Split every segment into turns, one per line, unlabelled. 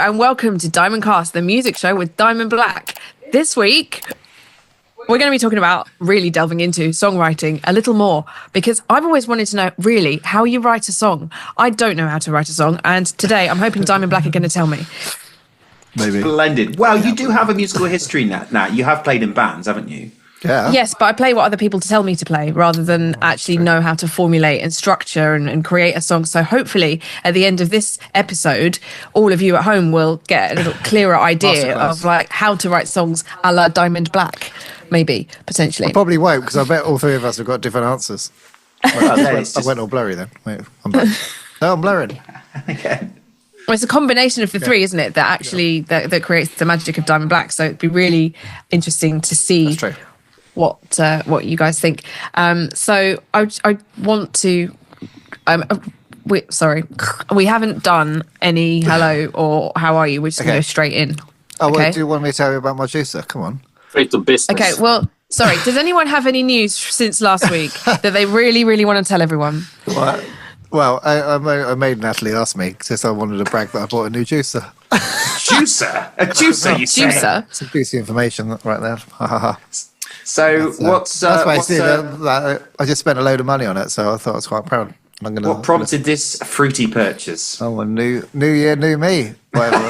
and welcome to Diamond Cast, the music show with Diamond Black. This week, we're going to be talking about really delving into songwriting a little more, because I've always wanted to know really how you write a song. I don't know how to write a song, and today I'm hoping Diamond Black are going to tell me.
Maybe.
Splendid. Well, you do have a musical history, Nat. You have played in bands, haven't you?
Yeah.
Yes, but I play what other people tell me to play rather than actually know how to formulate and structure and create a song. So hopefully at the end of this episode, all of you at home will get a little clearer idea of like how to write songs a la Diamond Black, maybe, potentially.
I probably won't, because I bet all three of us have got different answers. I went all blurry then. Wait, I'm back. No, I'm blurring.
Okay.
Well, it's a combination of the three, isn't it, that actually that creates the magic of Diamond Black. So it'd be really interesting to see what you guys think. So I want to. We haven't done any hello or how are you. We're just going to go straight in.
Oh, well, do you want me to tell you about my juicer? Come on.
Straight to business.
Okay. Well, sorry. Does anyone have any news since last week that they really, really want to tell everyone?
What? Well, I made Natalie ask me because I wanted to brag that I bought a new juicer.
Juicer? A juicer, you say?
Juicer?
Some juicy information right there.
So
that's why I just spent a load of money on it, so I thought I was quite proud.
What prompted this fruity purchase?
Oh, a new year, new me. Whatever.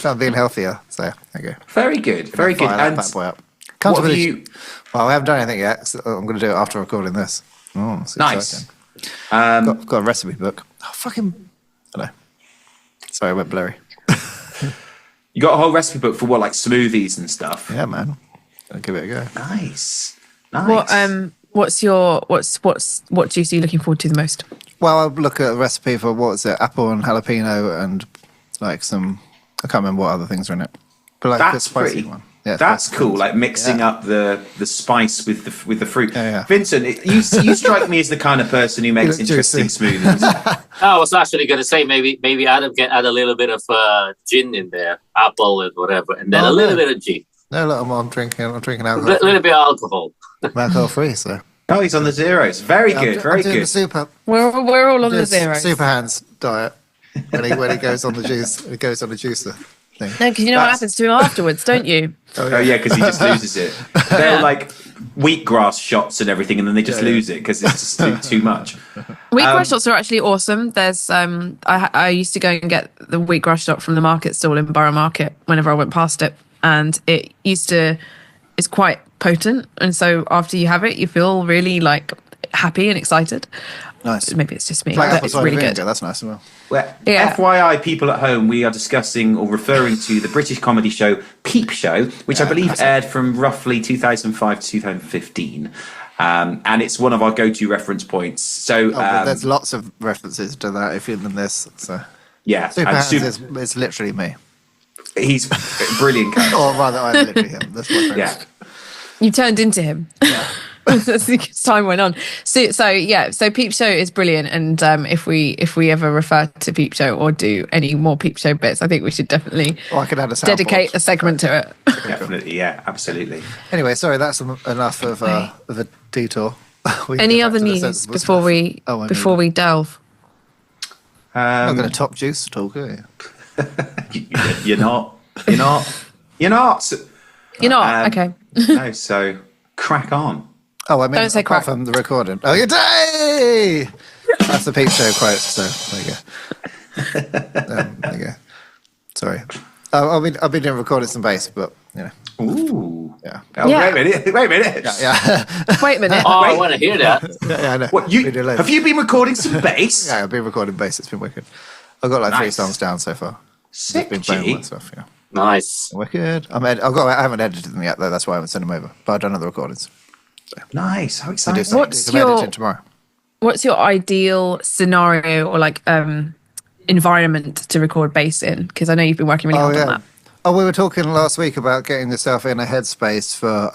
I'm being healthier, so there you go.
Very good, very good.
And bad boy up. Well, I haven't done anything yet. So I'm going to do it after recording this. Oh,
nice.
Got a recipe book. Oh, fucking. I know. Sorry, I went blurry.
You got a whole recipe book for what, like smoothies and stuff?
Yeah, man. I'll give it a go.
Nice.
What juice are you looking forward to the most?
Well, I'll look at a recipe for apple and jalapeno and like some. I can't remember what other things are in it. But like
that's
a spicy
pretty.
one. Yeah,
that's cool. Like mixing up the spice with the fruit.
Yeah.
Vincent, you strike me as the kind of person who makes interesting smoothies.
I was actually going to say maybe Adam can add a little bit of gin in there, apple and whatever, and then a little bit of gin.
No, look, I'm drinking alcohol.
A little bit of alcohol.
I'm alcohol free, so.
Oh, he's on the zeros. Very good, very good.
The super.
We're all on the zeros.
Super hands diet. When he goes on the juice, he goes on the juicer thing.
No, because you know what happens to him afterwards, don't you?
Oh yeah, because he just loses it. They're like wheatgrass shots and everything, and then they just lose it because it's just too much.
Wheatgrass shots are actually awesome. There's I used to go and get the wheatgrass shot from the market stall in Borough Market whenever I went past it, and it's quite potent, and so after you have it, you feel really like happy and excited.
Nice.
Maybe it's just me.
Like
it's really good.
That's nice as well.
Well, FYI, people at home, we are discussing or referring to the British comedy show Peep Show, which I believe aired from roughly 2005 to 2015. And it's one of our go-to reference points. So
there's lots of references to that if you're in this. So
yeah,
Super Hands is literally me.
He's brilliant.
Or rather, I'm literally him. That's my friend.
Yeah.
You turned into him.
Yeah.
As time went on. So Peep Show is brilliant, and if we ever refer to Peep Show or do any more Peep Show bits, I think we should definitely
I could add
dedicate a segment to it.
Definitely, yeah, absolutely.
Anyway, sorry, that's enough of a detour.
Any other news before we delve?
I'm not going to top juice talk, are you?
You're not. You're not.
Okay.
No, so crack on.
Oh, I mean,
don't say
apart
crack
from the recording. Oh, your day! That's the Peep Show quote, so there you go. Sorry. I've been doing recording some bass, but, you know.
Ooh.
Yeah.
Oh,
Yeah.
Wait a minute.
Yeah.
Wait a minute.
Oh, I want to hear that.
Yeah, I know.
What, have you been recording some bass?
Yeah, I've been recording bass. It's been wicked. I've got like 3 songs down so far.
Sick,
I've been playing all that stuff, yeah.
Nice.
Wicked. I haven't edited them yet, though. That's why I haven't sent them over. But I've done other recordings.
Nice. How
I
exciting.
do some editing tomorrow.
What's your ideal scenario or like environment to record bass in? Because I know you've been working really hard on that.
Oh, we were talking last week about getting yourself in a headspace for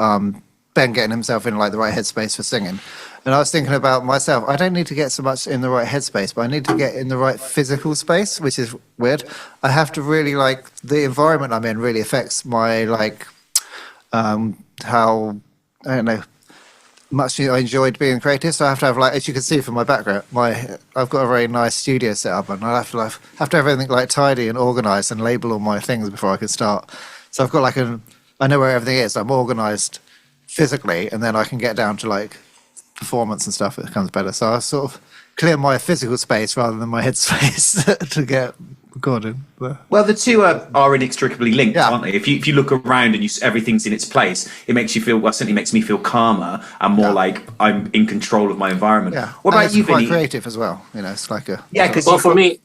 Ben getting himself in like the right headspace for singing. And I was thinking about myself. I don't need to get so much in the right headspace, but I need to get in the right physical space, which is weird. I have to really like the environment I'm in really affects my like how I don't know. much I enjoyed being creative. So I have to have, like, as you can see from my background, I've got a very nice studio set up, and I have to have everything like tidy and organized and label all my things before I can start. So I've got like I know where everything is. I'm organized physically, and then I can get down to like performance and stuff. It becomes better. So I sort of clear my physical space rather than my head space to get recorded.
Well, the two are inextricably linked,
Yeah.
aren't they? If you look around and everything's in its place, it makes you feel, well, certainly makes me feel calmer and more like I'm in control of my environment.
Yeah.
What
And
about
it's
you,
quite
Vinny?
creative as well. You know, it's like a
Yeah, because
Well, for me,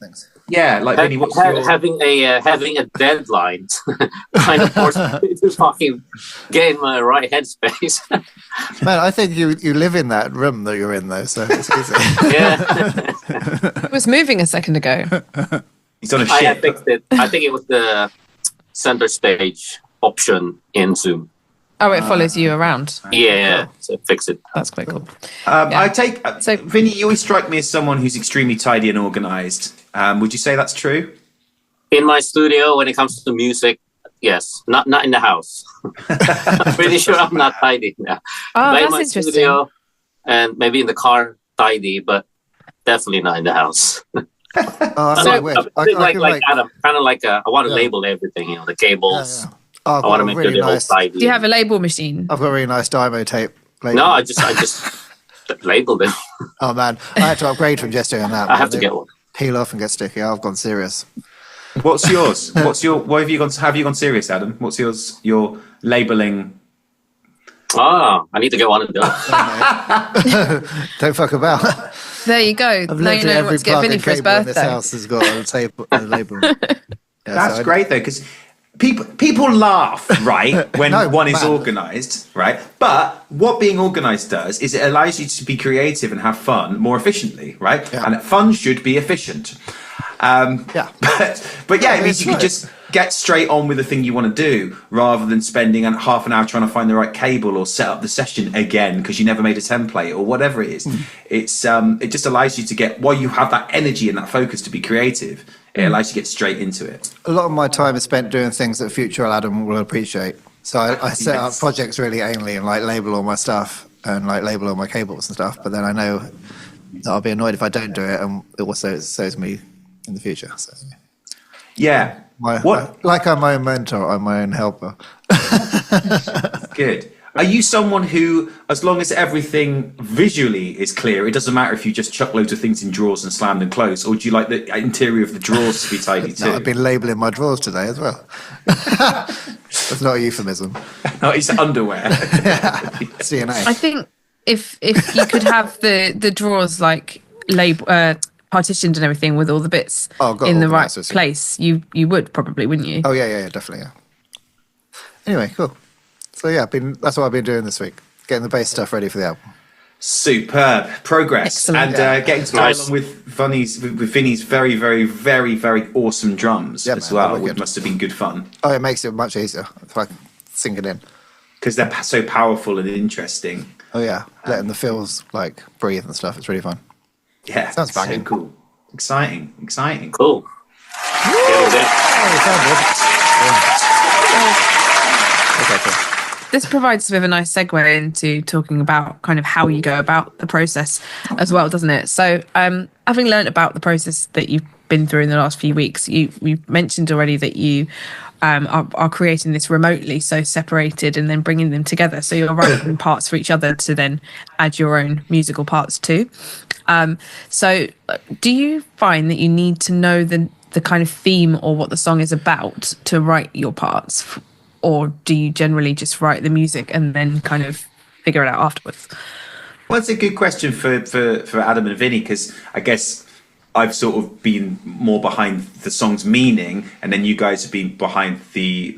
yeah, like Vinny, what's your...
having a deadline kind of forced me to fucking get in my right headspace.
Man, I think you live in that room that you're in, though, so it's easy.
Yeah,
It was moving a second ago.
He's on a
I
ship.
fixed it. I think it was the center stage option in Zoom.
Oh, it follows you around.
Yeah, so fix it.
That's quite cool.
I take...
So-
Vinny, you always strike me as someone who's extremely tidy and organised. Would you say that's true?
In my studio, when it comes to music, yes. Not in the house. I'm pretty sure I'm not tidy now.
Oh,
But in
that's
my
interesting.
studio and maybe in the car, tidy, but definitely not in the house.
Oh, that's
So-
really weird.
I think like
make-
Adam, kind of like I want to
Yeah.
label everything, the
yeah,
cables.
yeah. Oh, I've
I want
got
to
a
make sure
really
they're all
nice.
tidy.
Do you have a label machine?
I've got a really nice Dymo tape. label.
No, I just labeled them.
Oh man, I had to upgrade from just doing that.
I have
They
to get one.
peel off and get sticky. I've gone serious.
What's yours? What have you gone? Have you gone serious, Adam? What's yours? Your labelling.
Ah, I need to get one of those.
Don't fuck about.
There you go.
I've
Now
looked
you
at
know
every
what to get
plug
Vinny
and
for his
cable in this
birthday.
house has got a tape, a label. Yeah,
That's
so
great though, because people laugh, right, when
No,
one is
man.
organised, right? But what being organised does is it allows you to be creative and have fun more efficiently, right?
Yeah.
And fun should be efficient.
Yeah.
But yeah, it means
it's
you can
right.
just get straight on with the thing you want to do rather than spending half an hour trying to find the right cable or set up the session again because you never made a template or whatever it is. It's it just allows you to get, while you have that energy and that focus to be creative, it allows you to get straight into it.
A lot of my time is spent doing things that future Adam will appreciate. So I set up
Yes.
projects really anally and like label all my stuff and like label all my cables and stuff. But then I know that I'll be annoyed if I don't do it, and it also saves me in the future. So
Yeah.
like I'm my own mentor, I'm my own helper.
Good. Are you someone who, as long as everything visually is clear, it doesn't matter if you just chuck loads of things in drawers and slam them closed, or do you like the interior of the drawers to be tidy too?
No, I've been labeling my drawers today as well. That's not a euphemism.
No, it's underwear.
CNA.
I think if you could have the drawers like partitioned and everything with all the bits
Oh, got
in the right
organisers, yeah.
place, you would probably, wouldn't you?
Oh yeah, definitely. Yeah. Anyway, cool. So yeah, that's what I've been doing this week, getting the bass stuff ready for the album.
Superb progress.
Excellent.
And getting to go
Nice.
along with Vinny's very, very, very, very awesome drums
Yeah,
as
man,
well,
they're
which
wicked.
must have been good fun
Oh, it makes it much easier if I can sink it in.
because they're so powerful and interesting.
Oh yeah, letting the fills like breathe and stuff. It's really fun.
Yeah,
Sounds
so
banging.
cool. Exciting.
Cool. Getting there.
Oh, it sounds good. Okay, cool.
This provides a bit of a nice segue into talking about kind of how you go about the process as well, doesn't it? So, having learned about the process that you've been through in the last few weeks, you mentioned already that you are creating this remotely, so separated, and then bringing them together. So you're writing parts for each other to then add your own musical parts too. So, do you find that you need to know the kind of theme or what the song is about to write your parts? Or do you generally just write the music and then kind of figure it out afterwards?
Well, it's a good question for Adam and Vinny, because I guess I've sort of been more behind the song's meaning, and then you guys have been behind the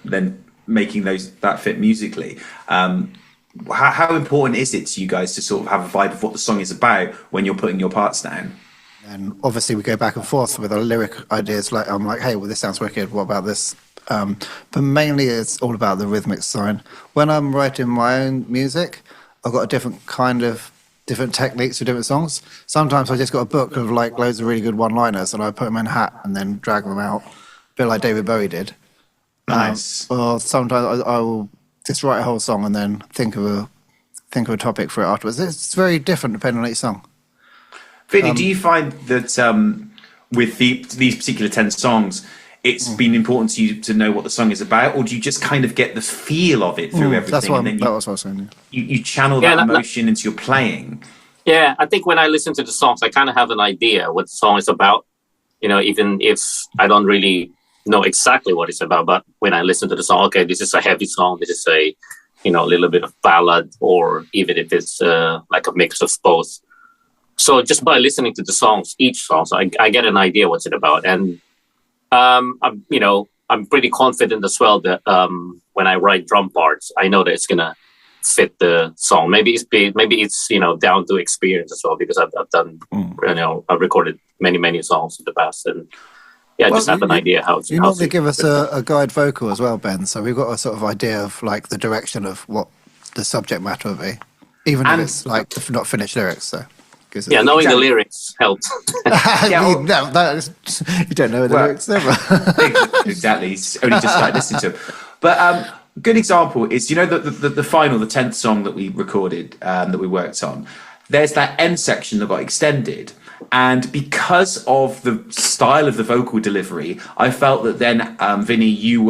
then making that fit musically. How important is it to you guys to sort of have a vibe of what the song is about when you're putting your parts down?
And obviously we go back and forth with our lyric ideas. Like I'm like, hey, well, this sounds wicked. What about this? But mainly it's all about the rhythmic sign. When I'm writing my own music, I've got a different techniques for different songs. Sometimes I just got a book of like loads of really good one-liners and I put them in a hat and then drag them out, a bit like David Bowie did.
Nice.
Or sometimes I will just write a whole song and then think of think of a topic for it afterwards. It's very different depending on each song.
Vinny, do you find that with these particular 10 songs, it's been important to you to know what the song is about, or do you just kind of get the feel of it through everything?
That was what I was saying. Yeah.
You channel that emotion into your playing.
Yeah, I think when I listen to the songs, I kind of have an idea what the song is about. Even if I don't really know exactly what it's about, but when I listen to the song, okay, this is a heavy song, this is a little bit of ballad, or even if it's like a mix of both. So just by listening to the songs, each song, so I get an idea what's it about, and I'm pretty confident as well that when I write drum parts, I know that it's gonna fit the song. Maybe it's down to experience as well, because I've done I've recorded many songs in the past, and just have an idea how.
You normally give us a guide vocal as well, Ben. So we've got a sort of idea of like the direction of what the subject matter will be, even if it's like not finished lyrics. So.
Knowing the lyrics helps.
You don't know the lyrics, never.
Exactly. It's only just started listening to them. But good example is, the final, the 10th song that we recorded, that we worked on, there's that end section that got extended. And because of the style of the vocal delivery, I felt that then, Vinny, you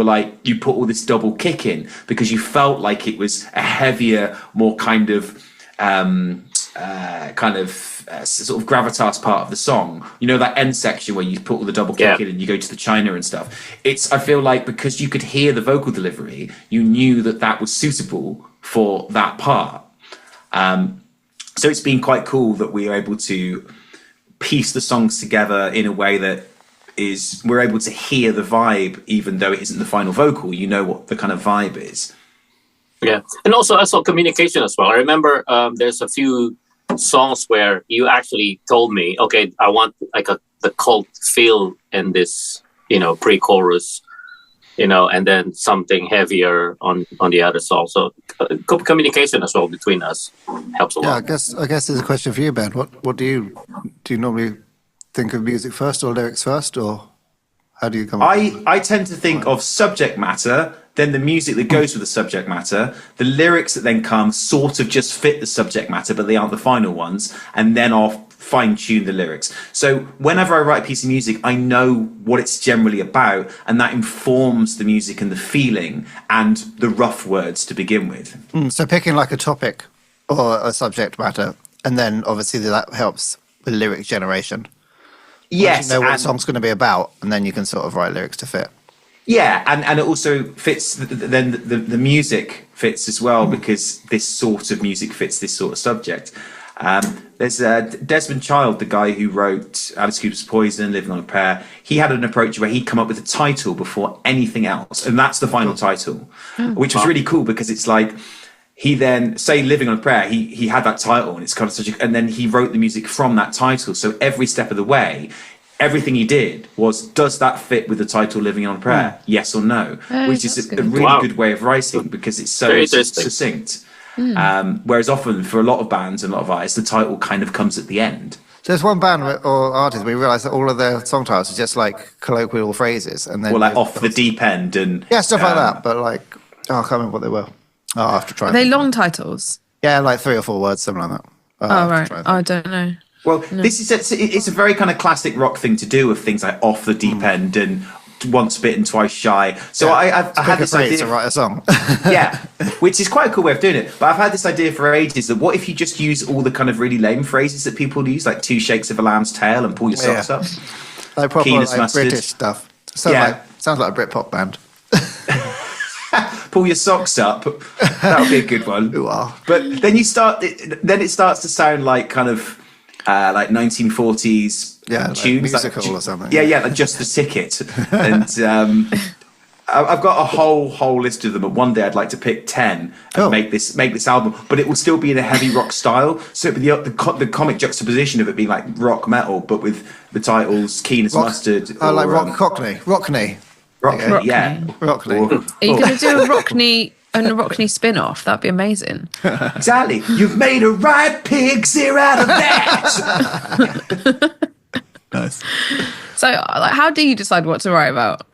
put all this double kick in because you felt like it was a heavier, more kind of sort of gravitas part of the song. That end section where you put all the double kick in and you go to the China and stuff. I feel like because you could hear the vocal delivery, you knew that was suitable for that part. So it's been quite cool that we are able to piece the songs together in a way that we're able to hear the vibe, even though it isn't the final vocal. You know what the kind of vibe is.
Yeah, and also communication as well. I remember there's a few songs where you actually told me, okay, I want like the cult feel in this, pre-chorus, and then something heavier on the other song. So communication as well between us helps a lot.
Yeah, I guess there's a question for you, Ben. What do you normally think of music first or lyrics first, or how do you come?
I tend to think of subject matter, then the music that goes with the subject matter, the lyrics that then come sort of just fit the subject matter, but they aren't the final ones, and then I'll fine-tune the lyrics. So whenever I write a piece of music, I know what it's generally about, and that informs the music and the feeling and the rough words to begin with.
So picking like a topic or a subject matter, and then obviously that helps with lyric generation.
Yes.
You know what the song's going to be about, and then you can sort of write lyrics to fit.
Yeah, and it also fits, then the music fits as well, because this sort of music fits this sort of subject. There's Desmond Child, the guy who wrote Alice Cooper's Poison, Living on a Prayer. He had an approach where he'd come up with a title before anything else, and that's the final title, which was really cool, because it's like, he then, say Living on a Prayer, he had that title, and it's kind of and then he wrote the music from that title. So every step of the way, everything he did was, does that fit with the title Living on a Prayer? Yes or no? Which is a really good way of writing, because it's so succinct. Whereas often for a lot of bands and a lot of artists, the title kind of comes at the end.
So there's one band or artist, we realise that all of their song titles are just like colloquial phrases, and then
off the deep end and
stuff like that. But I can't remember what they were. I'll have to try.
Are they long titles?
Yeah, like 3 or 4 words, something like that.
Right. I don't know.
Well, this is it's a very kind of classic rock thing to do, with things like off the deep end and once bitten, twice shy. So I had this idea
to write a song.
Yeah, which is quite a cool way of doing it. But I've had this idea for ages that what if you just use all the kind of really lame phrases that people use, like 2 shakes of a lamb's tail and pull your socks up,
like proper like British stuff. Sounds like a Britpop band.
Pull your socks up. That would be a good one. But then it starts to sound like kind of like 1940s tunes,
like musical or something.
Yeah, like Just the Ticket. And I've got a whole list of them. But one day I'd like to pick 10 and make this album, but it will still be in a heavy rock style. So the comic juxtaposition of it being like rock metal, but with the titles Keen as Mustard.
Like Rockney.
Rockney.
Rockney.
Are you going to do a Rockney spin-off? That'd be amazing.
Exactly. You've made a right pig's ear out of that.
Nice.
So, how do you decide what to write about?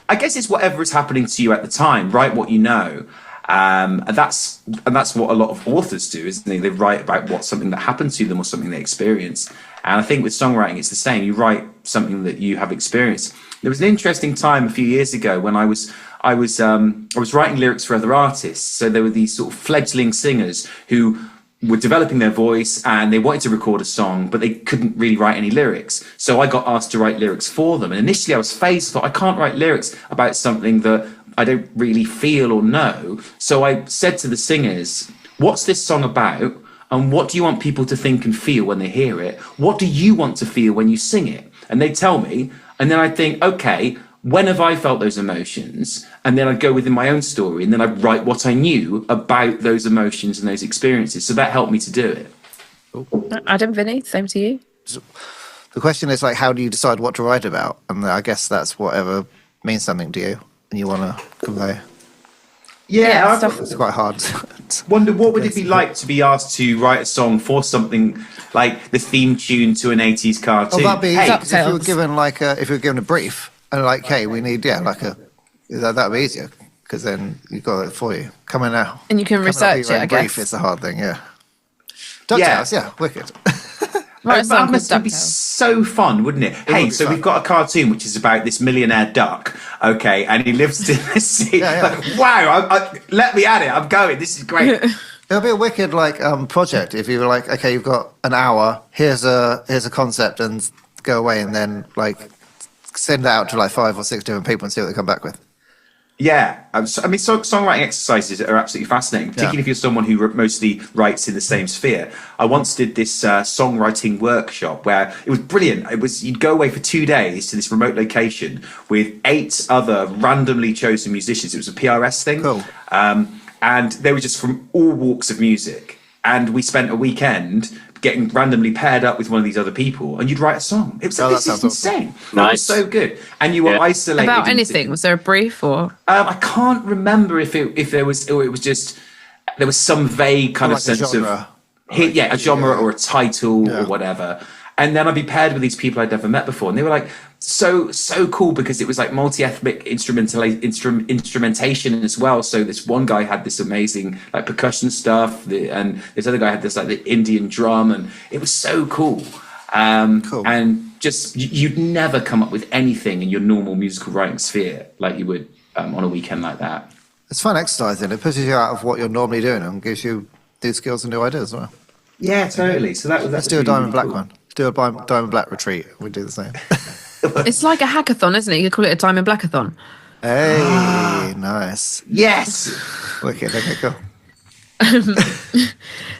I guess it's whatever is happening to you at the time. Write what you know. And that's what a lot of authors do, isn't it? They write about something that happened to them or something they experience. And I think with songwriting, it's the same. You write something that you have experienced. There was an interesting time a few years ago when I was writing lyrics for other artists. So there were these sort of fledgling singers who were developing their voice and they wanted to record a song, but they couldn't really write any lyrics. So I got asked to write lyrics for them. And initially I was phased, thought I can't write lyrics about something that I don't really feel or know. So I said to the singers, what's this song about? And what do you want people to think and feel when they hear it? What do you want to feel when you sing it? And they tell me, and then I think, okay, when have I felt those emotions? And then I'd go within my own story and then I'd write what I knew about those emotions and those experiences. So that helped me to do it.
Adam, Vinny, same to you.
The question is like, how do you decide what to write about? And I guess that's whatever means something to you and you want to convey.
Yeah,
it's quite hard.
Wonder what would it be like to be asked to write a song for something like the theme tune to an 80s cartoon?
Well, that'd be if you were
DuckTales.
given a brief and like, hey, we need that'd be easier because then you've got it for you. Come in now,
And you can research it, I guess.
Brief, it's the hard thing, yeah. DuckTales, yeah, wicked.
Right,
That must be so fun, wouldn't it? Hey, so we've got a cartoon which is about this millionaire duck, okay, and he lives in the sea.
Yeah.
Like, wow, let me at it. I'm going. This is great.
It'll be a wicked project if you were like, okay, you've got an hour. Here's a concept, and go away, and then like send it out to like 5 or 6 different people and see what they come back with.
Yeah, songwriting exercises are absolutely fascinating, particularly if you're someone who mostly writes in the same sphere. I once did this songwriting workshop where it was brilliant. You'd go away for 2 days to this remote location with 8 other randomly chosen musicians. It was a PRS thing,
Cool.
And they were just from all walks of music. And we spent a weekend getting randomly paired up with one of these other people, and you'd write a song. It was this is insane.
Awesome.
Nice. It was so good, and you were isolated.
About anything? Was there a brief or?
I can't remember if there was, or it was just there was some vague kind of sense of a genre or a title or whatever. And then I'd be paired with these people I'd never met before, and they were like so cool because it was like multi-ethnic instrumentation as well. So this one guy had this amazing like percussion stuff, and this other guy had this like the Indian drum, and it was so cool.
Cool.
And just you'd never come up with anything in your normal musical writing sphere like you would on a weekend like that.
It's fun exercising. It pushes you out of what you're normally doing and gives you new skills and new ideas as well.
Yeah, totally. So
let's do a Diamond Black one. Do a Diamond Black retreat. We do the same.
It's like a hackathon, isn't it? You could call it a Diamond Blackathon.
Hey, nice.
Yes.
Wicked. Okay, cool.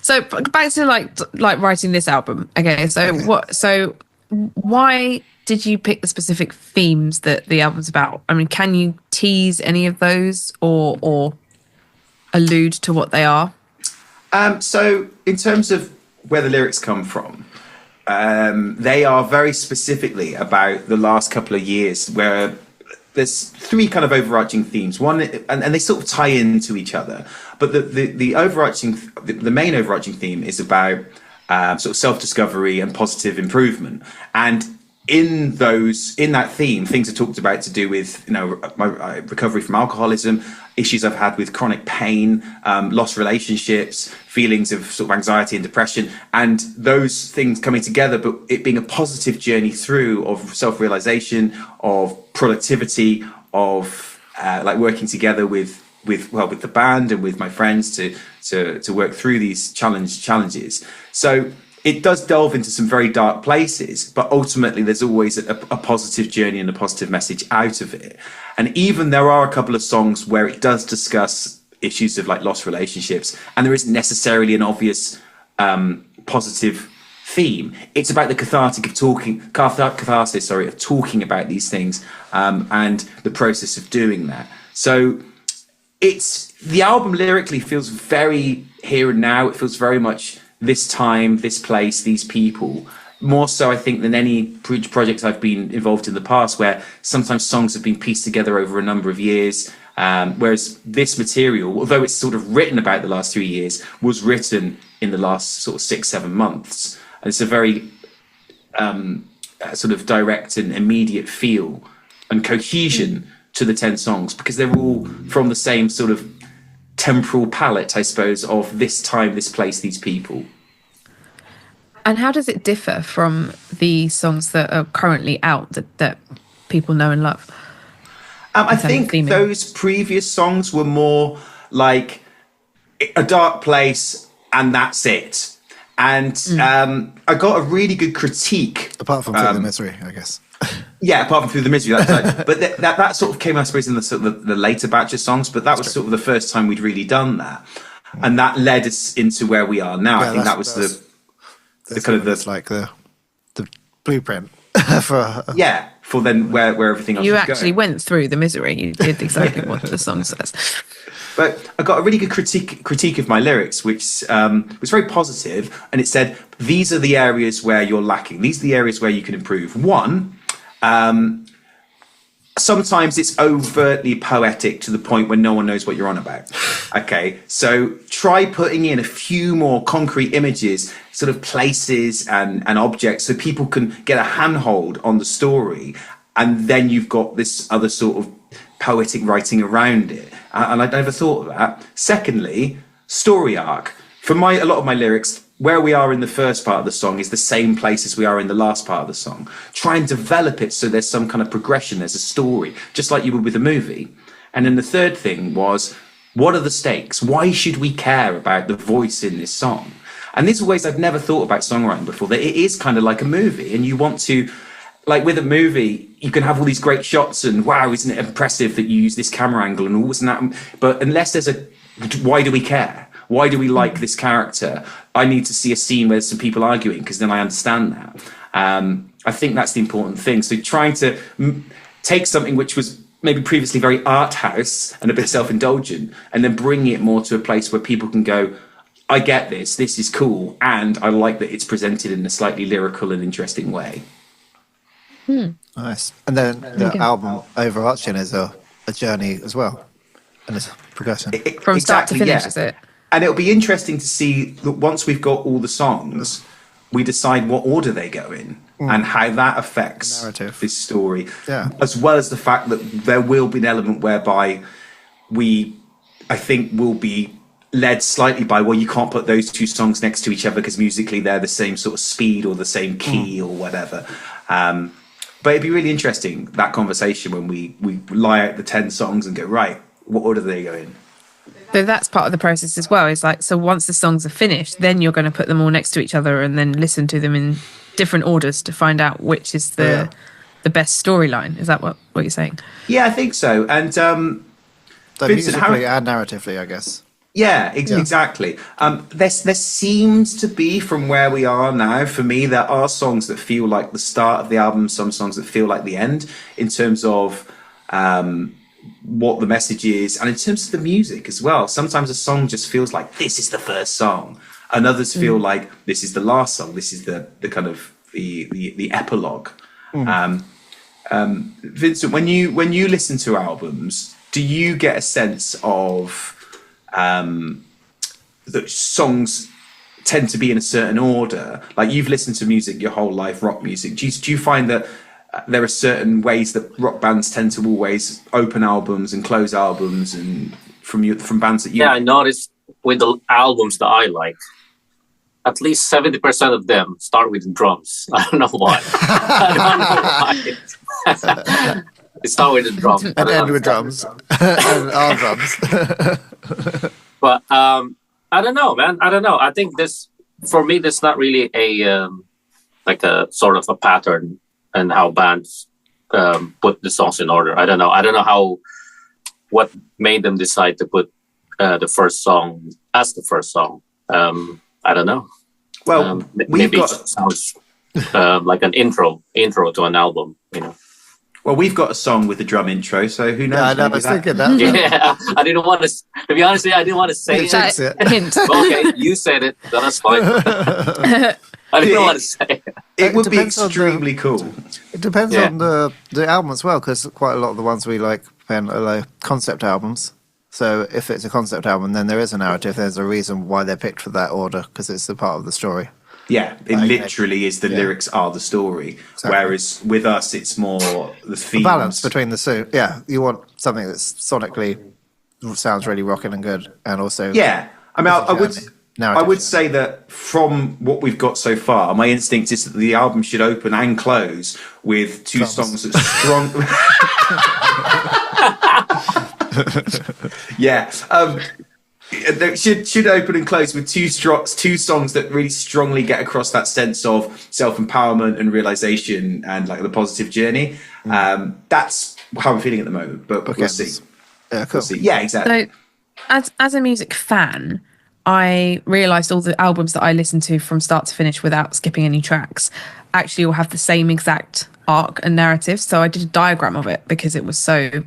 So back to like writing this album. Okay, so why did you pick the specific themes that the album's about? I mean, can you tease any of those or allude to what they are?
So in terms of where the lyrics come from, they are very specifically about the last couple of years where there's 3 kind of overarching themes. One, and they sort of tie into each other. But the main overarching theme is about sort of self-discovery and positive improvement. And in that theme, things are talked about to do with my recovery from alcoholism, issues I've had with chronic pain, lost relationships, feelings of sort of anxiety and depression, and those things coming together, but it being a positive journey through of self-realization, of productivity, of like working together with the band and with my friends to work through these challenges. So it does delve into some very dark places, but ultimately there's always a positive journey and a positive message out of it. And even there are a couple of songs where it does discuss issues of like lost relationships, and there isn't necessarily an obvious positive theme. It's about the catharsis of talking about these things and the process of doing that. So the album lyrically feels very here and now. It feels very much this time, this place, these people, more so I think than any projects I've been involved in the past, where sometimes songs have been pieced together over a number of years, whereas this material, although it's sort of written about the last 3 years, was written in the last sort of 6-7 months. And it's a very sort of direct and immediate feel and cohesion to the 10 songs, because they're all from the same sort of temporal palette, I suppose, of this time, this place, these people.
And how does it differ from the songs that are currently out that people know and love?
I think those previous songs were more like a dark place and that's it. And I got a really good critique.
Apart from Through the Misery, I guess.
Yeah, apart from Through the Misery. But that sort of came, I suppose, in the sort of the later batch of songs. But that was sort of the first time we'd really done that. And that led us into where we are now. I think that was the kind of
it's like the blueprint for
for then where everything else
you
was
actually
going.
went through the misery. You did exactly what the song says.
But I got a really good critique of my lyrics, which was very positive, and it said these are the areas where you're lacking. These are the areas where you can improve. One, sometimes it's overtly poetic to the point where no one knows what you're on about. Okay, so try putting in a few more concrete images, sort of places and objects, so people can get a handhold on the story, and then you've got this other sort of poetic writing around it. And I never thought of that. Secondly, story arc. For a lot of my lyrics, where we are in the first part of the song is the same place as we are in the last part of the song. Try and develop it so there's some kind of progression, there's a story, just like you would with a movie. And then the third thing was, what are the stakes? Why should we care about the voice in this song? And these are ways I've never thought about songwriting before, that it is kind of like a movie, and you want to, like with a movie, you can have all these great shots and wow, isn't it impressive that you use this camera angle and all this and that, but unless there's why do we care? Why do we like this character? I need to see a scene where there's some people arguing because then I understand that. I think that's the important thing. So trying to take something which was maybe previously very art house and a bit self-indulgent, and then bring it more to a place where people can go, I get this is cool, and I like that it's presented in a slightly lyrical and interesting way.
Nice. And then the album overarching is a journey as well, and it's a progression.
From start to finish, is it?
And it'll be interesting to see that once we've got all the songs, we decide what order they go in and how that affects this story.
Yeah.
As well as the fact that there will be an element whereby I think, will be led slightly by, well, you can't put those two songs next to each other because musically they're the same sort of speed or the same key or whatever. But it'd be really interesting, that conversation, when we lie out the 10 songs and go, right, what order do they go in?
So that's part of the process as well. Is like, so once the songs are finished, then you're going to put them all next to each other and then listen to them in different orders to find out which is the best storyline. Is that what you're saying?
Yeah,
I think so. And
so
Vincent,
musically and narratively, I guess.
Yeah, exactly. There seems to be, from where we are now, for me, there are songs that feel like the start of the album, some songs that feel like the end, in terms of what the message is, and in terms of the music as well. Sometimes a song just feels like this is the first song, and others feel like this is the last song. This is the kind of the epilogue. Vincent, when you listen to albums, do you get a sense of that songs tend to be in a certain order? Like, you've listened to music your whole life, rock music. Do you find that there are certain ways that rock bands tend to always open albums and close albums, and from bands that you...
Yeah, I noticed with the albums that I like, at least 70% of them start with drums. I don't know why. They start with the drums.
And end with drums. And our drums.
But I don't know, man. I don't know. I think for me, there's not really a like a sort of a pattern and how bands put the songs in order. I don't know what made them decide to put the first song as the first song. I don't know.
Well,
maybe it sounds like an intro to an album, you know.
Well, we've got a song with a drum intro, so who knows?
Yeah, I was thinking that.
Yeah, I didn't want to be honest, I didn't want to say it.
Hint.
Okay, you said it, so that's fine. I didn't want to say it.
It would be extremely cool.
It depends on the album as well, because quite a lot of the ones we like are like concept albums. So if it's a concept album, then there is a narrative. There's a reason why they're picked for that order, because it's a part of the story.
Yeah, it literally is the lyrics are the story. Exactly. Whereas with us, it's more the themes.
A balance between the two. Yeah, you want something that's sonically sounds really rocking and good, and also
Yeah, I mean, I would
Narrative,
say that from what we've got so far, my instinct is that the album should open and close with two songs that strong. Yeah, it should open and close with two songs that really strongly get across that sense of self-empowerment and realization and like the positive journey. That's how I'm feeling at the moment, but we'll see.
Yeah, cool.
We'll see. Yeah, exactly.
So, as a music fan, I realised all the albums that I listened to from start to finish without skipping any tracks actually all have the same exact arc and narrative. So I did a diagram of it because it was so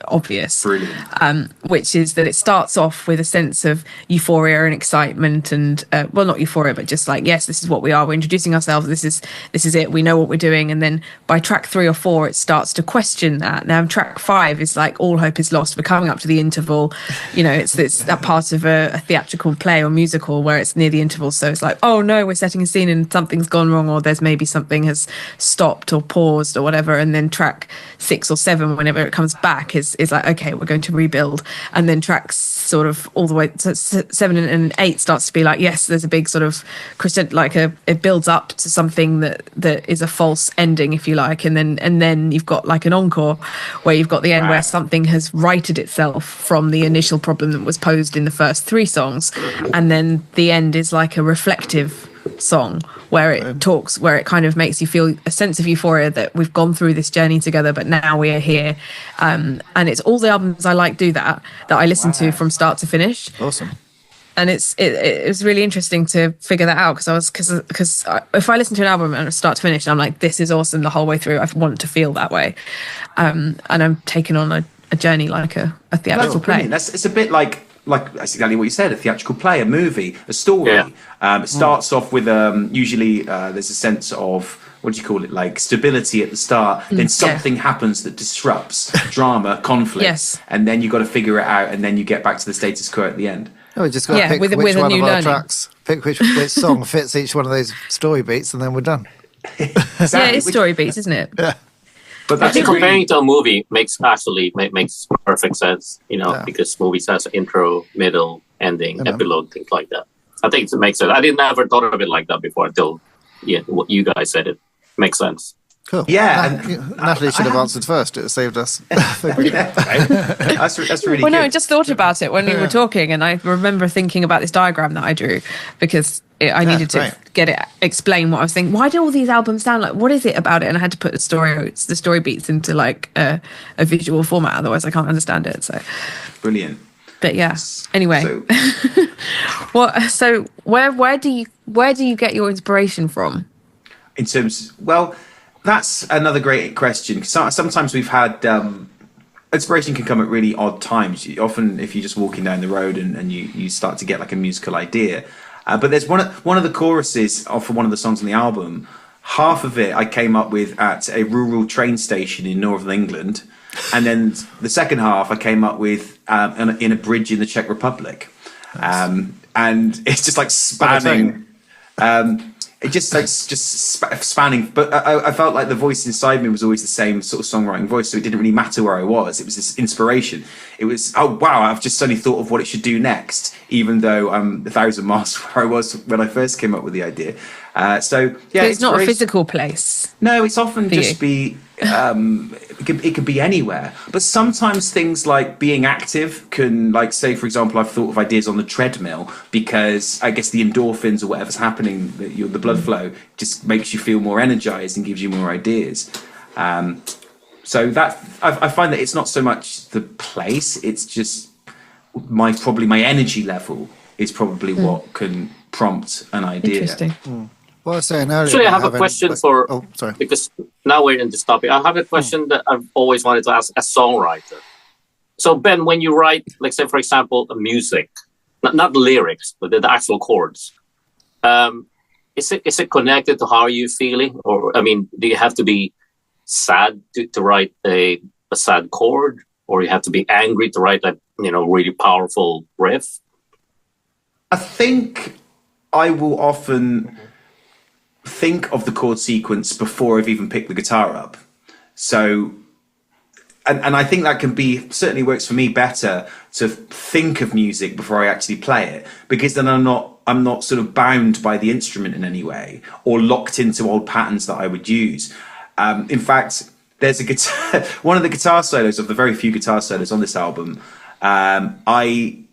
obvious.
Brilliant.
Which is that it starts off with a sense of euphoria and excitement and well, not euphoria, but just like, yes, this is what we are, we're introducing ourselves, this is it, we know what we're doing. And then by track 3 or 4 it starts to question that. Now track 5 is like all hope is lost, we're coming up to the interval, you know, it's that part of a theatrical play or musical where it's near the interval, so it's like, oh no, we're setting a scene and something's gone wrong, or there's maybe something has stopped or paused or whatever. And then track 6 or 7, whenever it comes back, is like, okay, we're going to rebuild. And then tracks sort of all the way to 7 and 8 starts to be like, yes, there's a big sort of crescent, like it builds up to something that is a false ending, if you like, and then you've got like an encore where you've got the end where something has righted itself from the initial problem that was posed in the first 3 songs, and then the end is like a reflective song where it kind of makes you feel a sense of euphoria that we've gone through this journey together, but now we are here. And it's all the albums I like do that I listen to from start to finish.
Awesome.
And it was really interesting to figure that out because if I listen to an album and start to finish, I'm like, this is awesome the whole way through. I want to feel that way, and I'm taking on a journey like a theatrical play.
It's a bit like that's exactly what you said, a theatrical play, a movie, a story. It starts off with usually there's a sense of, what do you call it, like stability at the start, then something happens that disrupts drama, conflict, and then you've got to figure it out, and then you get back to the status quo at the end.
Oh, we just got to pick which one of our tracks, pick which song fits each one of those story beats, and then we're done.
Exactly.
Yeah, it's story beats, isn't it?
Yeah.
But
I think comparing to a movie makes perfect sense, you know, because movies has intro, middle, ending, epilogue, things like that. I think it makes sense. I didn't ever thought of it like that before until what you guys said. It makes sense.
Cool.
Yeah,
Natalie should have answered first. It saved us.
That's really
well,
good.
no, I just thought about it when we were talking, and I remember thinking about this diagram that I drew because I needed to explain what I was thinking. Why do all these albums sound like? What is it about it? And I had to put the story beats into like a visual format, otherwise I can't understand it. So
brilliant.
But yeah. Anyway, so where do you get your inspiration from?
In terms, well, that's another great question. Sometimes we've had inspiration can come at really odd times. Often, if you're just walking down the road and you start to get like a musical idea. But there's one of the choruses for one of the songs on the album. Half of it I came up with at a rural train station in northern England, and then the second half I came up with in a bridge in the Czech Republic. Nice. And it's just like spanning. It just spanning, but I felt like the voice inside me was always the same sort of songwriting voice, so it didn't really matter where I was. It was this inspiration. It was, oh wow, I've just suddenly thought of what it should do next, even though I'm 1,000 miles from where I was when I first came up with the idea. So
it's not a physical place.
No, it's often just be. It could be anywhere, but sometimes things like being active can, like, say for example, I've thought of ideas on the treadmill because I guess the endorphins or whatever's happening, the blood flow just makes you feel more energized and gives you more ideas. So that I find that it's not so much the place; it's just my energy level is probably what can prompt an idea.
Interesting.
Well, I was saying earlier,
actually, I have a question because now we're in this topic. I have a question that I've always wanted to ask a songwriter. So, Ben, when you write, like, say, for example, a music, not the lyrics, but the actual chords, is it connected to how you're feeling? Or, I mean, do you have to be sad to write a sad chord? Or you have to be angry to write a really powerful riff?
I think I will often think of the chord sequence before I've even picked the guitar up. So and I think that can be, certainly works for me better to think of music before I actually play it, because then I'm not sort of bound by the instrument in any way or locked into old patterns that I would use. In fact, there's a guitar, one of the guitar solos, of the very few guitar solos on this album, I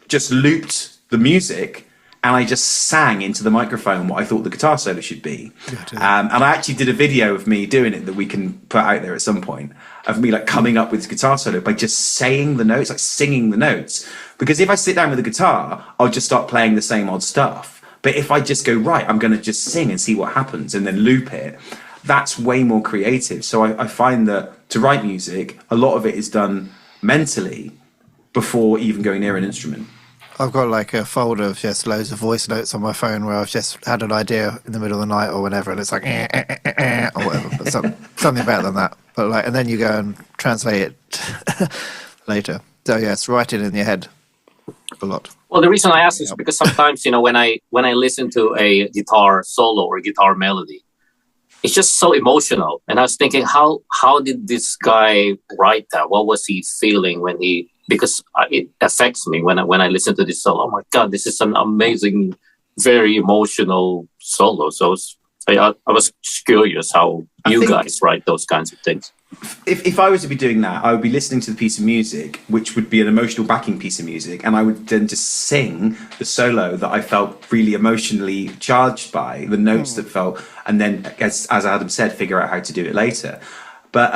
just looped the music and I just sang into the microphone what I thought the guitar solo should be. And I actually did a video of me doing it that we can put out there at some point, of me like coming up with this guitar solo by just saying the notes, like singing the notes. Because if I sit down with the guitar, I'll just start playing the same old stuff. But if I just go, right, I'm going to just sing and see what happens and then loop it, that's way more creative. So I find that to write music, a lot of it is done mentally before even going near an instrument.
I've got like a folder of just loads of voice notes on my phone where I've just had an idea in the middle of the night or whenever, and it's like or whatever, but something better than that. But like, and then you go and translate it later. So yes, writing in your head a lot.
Well, the reason I ask is because sometimes, you know, when I listen to a guitar solo or guitar melody, it's just so emotional. And I was thinking, how did this guy write that? What was he feeling when he? Because it affects me when I listen to this solo. Oh my God, this is an amazing, very emotional solo. So I was curious how you guys write those kinds of things.
If I was to be doing that, I would be listening to the piece of music, which would be an emotional backing piece of music, and I would then just sing the solo that I felt really emotionally charged by, the notes that felt, and then, as Adam said, figure out how to do it later. But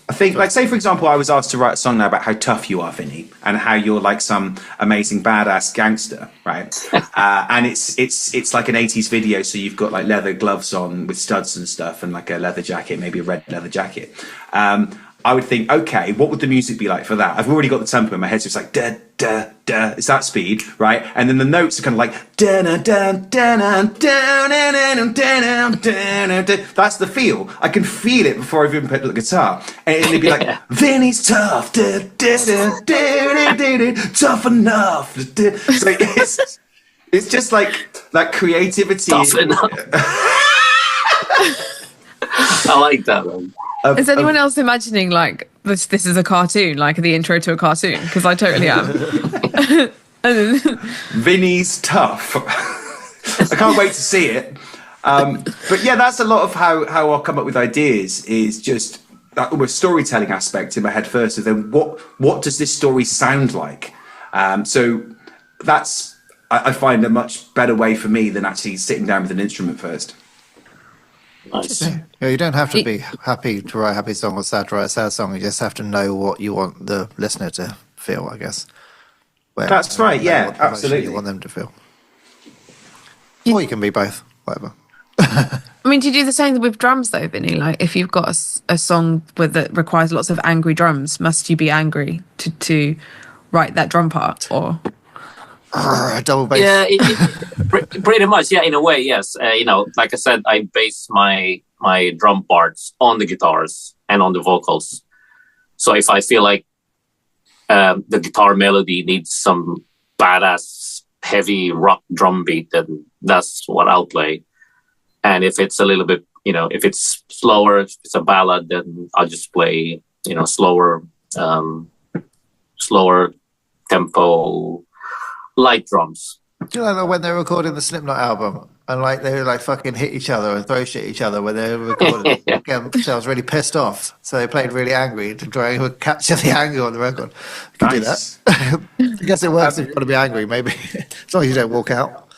I think, like, say, for example, I was asked to write a song now about how tough you are, Vinny, and how you're like some amazing badass gangster, right? And it's like an 80s video, so you've got like leather gloves on with studs and stuff, and like a leather jacket, maybe a red leather jacket. I would think, okay, what would the music be like for that? I've already got the tempo in my head, so it's like da da da. It's that speed, right? And then the notes are kind of like da da da da da da da da da. That's the feel. I can feel it before I've even put the guitar, and it'd be like Vinny's tough, da da da da da, tough enough. So it's just like that creativity.
Tough enough. I like that one.
Is anyone else imagining like this is a cartoon, like the intro to a cartoon? Because I totally am.
Vinny's tough. I can't wait to see it. But yeah, that's a lot of how I'll come up with ideas, is just that almost storytelling aspect in my head first, and then what does this story sound like? So that's, I find, a much better way for me than actually sitting down with an instrument first.
Nice.
Yeah, you don't have to be happy to write a happy song or sad to write a sad song. You just have to know what you want the listener to feel, I guess.
That's right, yeah, absolutely.
You want them to feel. Or you can be both, whatever.
I mean, do you do the same with drums though, Vinny? Like, if you've got a song that requires lots of angry drums, must you be angry to write that drum part, or?
Double bass.
Yeah, pretty much. Yeah, in a way, yes. You know, like I said, I base my drum parts on the guitars and on the vocals. So if I feel like the guitar melody needs some badass, heavy rock drum beat, then that's what I'll play. And if it's a little bit, you know, if it's slower, if it's a ballad, then I'll just play, you know, slower tempo, light drums.
Do you know when they're recording the Slipknot album and like they like fucking hit each other and throw shit at each other when they're recording? I was really pissed off, so they played really angry to try and capture the anger on the record. You can do that. I guess it works if you want to be angry, maybe, as long as you don't walk out.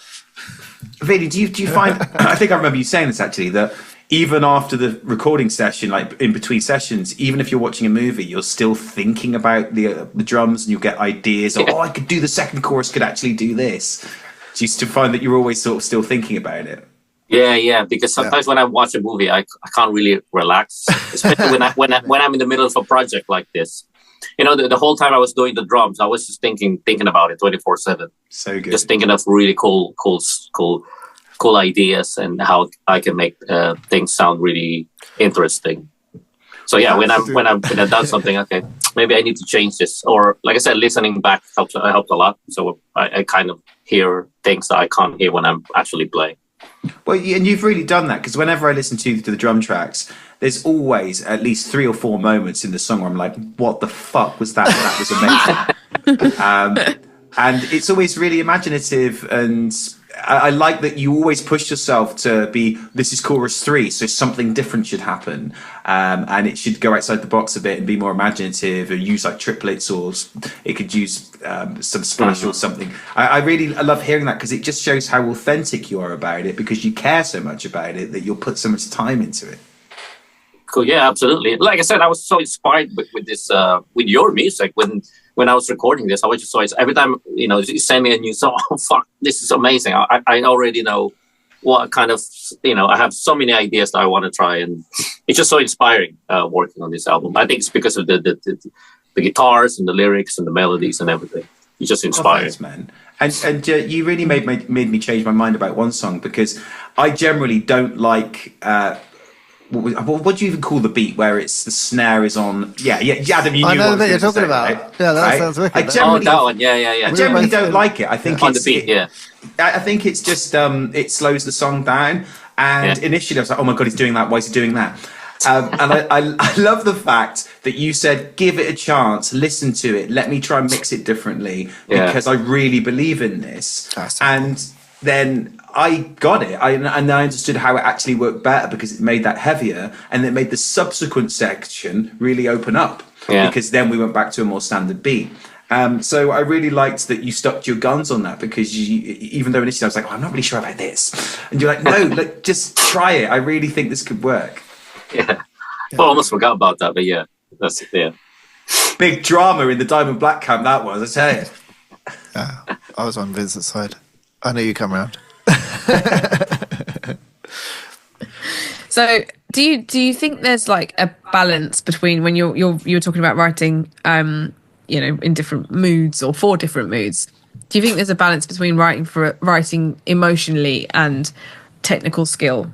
Vinny, do you find? I think I remember you saying this actually, that even after the recording session, like in between sessions, even if you're watching a movie, you're still thinking about the drums, and you'll get ideas. Oh, I could do the second chorus. Could actually do this. Do you still find that you're always sort of still thinking about it?
Yeah. Because sometimes when I watch a movie, I can't really relax, especially when I'm in the middle of a project like this. You know, the whole time I was doing the drums, I was just thinking about it 24/7.
So good.
Just thinking of really cool ideas and how I can make things sound really interesting. So yeah, when I've done something, okay, maybe I need to change this. Or like I said, listening back helped a lot. So I kind of hear things that I can't hear when I'm actually playing.
Well, and you've really done that, because whenever I listen to the drum tracks, there's always at least 3 or 4 moments in the song where I'm like, what the fuck was that? That was amazing. And it's always really imaginative, and I like that you always push yourself to be, this is chorus 3, so something different should happen, and it should go outside the box a bit and be more imaginative, or use like triplets, or it could use some splash or something. I love hearing that, because it just shows how authentic you are about it, because you care so much about it that you'll put so much time into it.
Cool. Yeah, absolutely. Like I said, I was so inspired with this, with your music when I was recording this. I was just so every time you send me a new song, oh fuck, this is amazing. I already know what kind of I have so many ideas that I want to try, and it's just so inspiring working on this album. I think it's because of the guitars and the lyrics and the melodies and everything. It's just inspiring,
man. And you really made me change my mind about one song, because I generally don't like. What do you even call the beat where it's the snare is on? Yeah. Adam, you knew
I know
what
the bit you're talking
say,
about.
right?
Yeah, that
right?
sounds wicked.
I generally,
that one. Yeah.
I generally don't like it. I think
on the beat.
I think it's just it slows the song down. And initially I was like, oh my god, he's doing that. Why is he doing that? And I love the fact that you said, give it a chance, listen to it, let me try and mix it differently, because I really believe in this. And then I got it, and I understood how it actually worked better, because it made that heavier, and it made the subsequent section really open up, because then we went back to a more standard beat. So I really liked that you stuck to your guns on that, because even though initially I was like, I'm not really sure about this, and you're like, no, just try it. I really think this could work.
Yeah. I almost forgot about that, but that's it. Yeah.
Big drama in the Diamond Black camp, that was, I tell you.
Yeah, I was on Vincent's side. I knew you'd come around.
So do you think there's like a balance between when you're talking about writing in different moods or for different moods? Do you think there's a balance between writing emotionally and technical skill?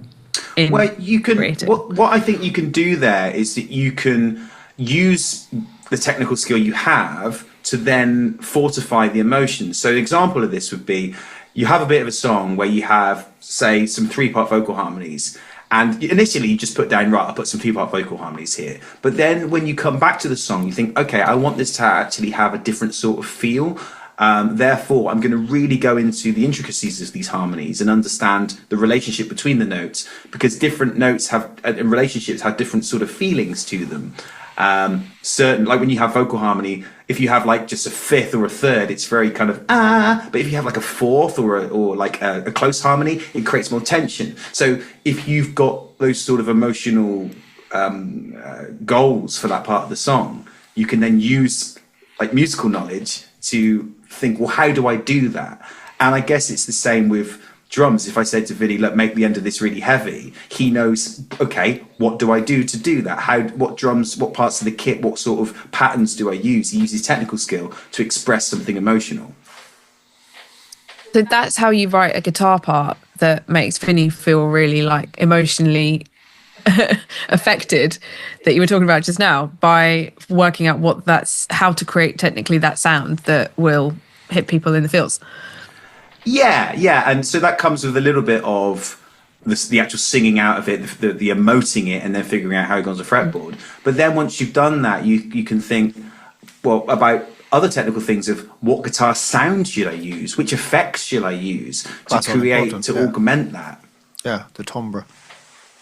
Well, you can. What I think you can do there is that you can use the technical skill you have to then fortify the emotions. So an example of this would be, you have a bit of a song where you have, say, some 3-part vocal harmonies. And initially you just put down, right, I'll put some 3-part vocal harmonies here. But then when you come back to the song, you think, okay, I want this to actually have a different sort of feel. Therefore, I'm going to really go into the intricacies of these harmonies and understand the relationship between the notes, because different notes and relationships have different sort of feelings to them. Certain, like when you have vocal harmony, if you have like just a 5th or a 3rd, it's very kind of but if you have like a 4th or like a close harmony, it creates more tension. So if you've got those sort of emotional goals for that part of the song, you can then use like musical knowledge to think, well, how do I do that? And I guess it's the same with drums. If I said to Vinny, look, make the end of this really heavy, he knows, okay, what do I do to do that? What drums, what parts of the kit, what sort of patterns do I use? He uses technical skill to express something emotional.
So that's how you write a guitar part that makes Vinny feel really like emotionally affected, that you were talking about just now, by working out how to create technically that sound that will hit people in the feels.
Yeah, and so that comes with a little bit of the actual singing out of it, the emoting it, and then figuring out how it goes on the fretboard. But then once you've done that, you can think, well, about other technical things of what guitar sound should I use, which effects should I use to augment that.
Yeah, the timbre.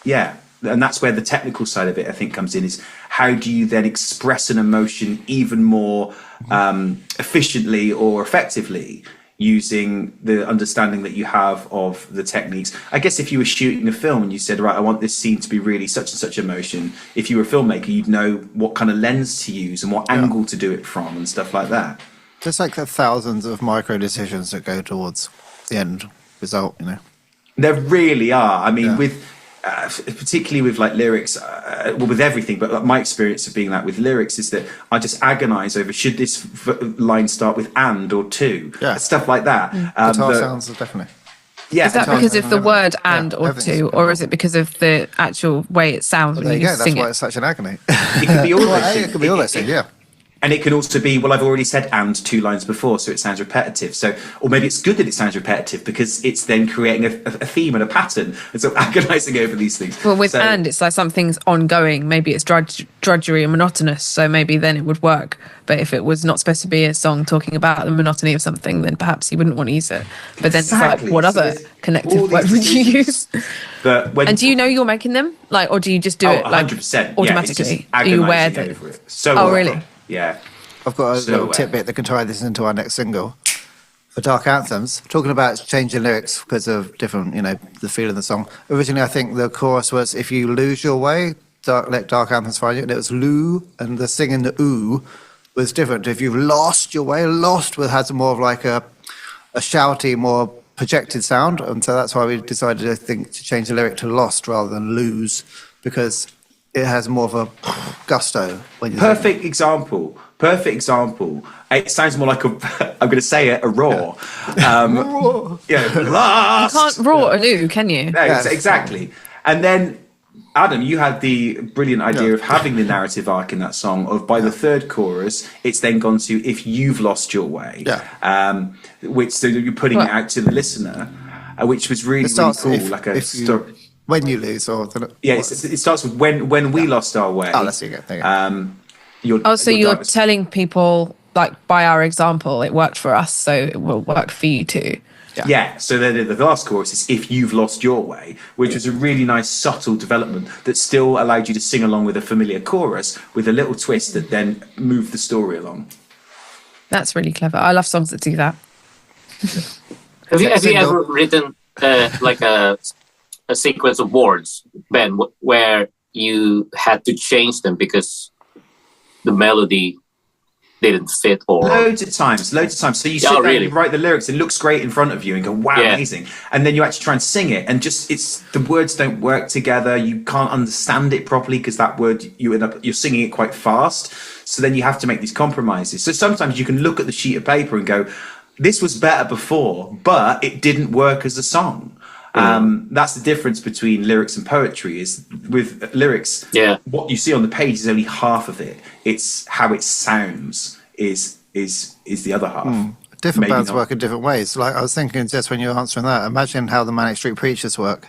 Yeah, and that's where the technical side of it, I think, comes in, is how do you then express an emotion even more efficiently or effectively, using the understanding that you have of the techniques. I guess if you were shooting a film and you said, right, I want this scene to be really such and such emotion, if you were a filmmaker, you'd know what kind of lens to use and what angle to do it from and stuff like that.
There's like the thousands of micro decisions that go towards the end result,
There really are. I mean, with particularly with like lyrics, with everything, but my experience of being that with lyrics is that I just agonize over, should this line start with and or to? Stuff like that.
Guitar sounds definitely.
Yeah. Is that because of the word and or to, or is it because of the actual way it sounds?
Well, there you go. That's why it's such an agony.
It could be all those things.
It could be all those things. Yeah.
And it can also be, well, I've already said "and" 2 lines before, so it sounds repetitive. So, or maybe it's good that it sounds repetitive because it's then creating a theme and a pattern, and so agonising over these things.
Well, with "and" it's like something's ongoing. Maybe it's drudgery and monotonous, so maybe then it would work. But if it was not supposed to be a song talking about the monotony of something, then perhaps you wouldn't want to use it. But then it's like, what other connective word would you use?
And
do you know you're making them, like, or do you just do it like 100% automatically?
Yeah,
are you aware that?
Over it. So
really?
Yeah.
I've got a little tidbit that can tie this into our next single. For Dark Anthems, talking about changing lyrics because of different, the feel of the song. Originally, I think the chorus was, if you lose your way, let Dark Anthems find you. And it was loo, and the singing the ooh was different. If you've lost your way, lost had more of like a shouty, more projected sound. And so that's why we decided, I think, to change the lyric to lost rather than lose, because it has more of a gusto. When you
Perfect example. It sounds more like I'm going to say it, a roar.
Roar.
Last.
You can't roar an ooh, can you?
No, exactly. And then, Adam, you had the brilliant idea of having the narrative arc in that song of by the third chorus, it's then gone to if you've lost your way.
Yeah.
Which so you're putting it out to the listener, which was really cool.
When you lose, or
it starts with when we lost our way.
Oh, let's see it.
You're telling people, like, by our example, it worked for us, so it will work for you too.
Yeah. So then the last chorus is if you've lost your way, which was a really nice subtle development that still allowed you to sing along with a familiar chorus with a little twist that then moved the story along.
That's really clever. I love songs that do that.
Have you ever written like a sequence of words, Ben, where you had to change them because the melody didn't fit? Or
loads of times. So you sit there and you write the lyrics, it looks great in front of you and go, wow, amazing. And then you actually try and sing it, and just the words don't work together. You can't understand it properly because that word you're singing it quite fast. So then you have to make these compromises. So sometimes you can look at the sheet of paper and go, this was better before, but it didn't work as a song. That's the difference between lyrics and poetry. Is with lyrics, what you see on the page is only half of it. It's how it sounds is the other half.
Different bands work in different ways. Like I was thinking just when you were answering that, imagine how the Manic Street Preachers work,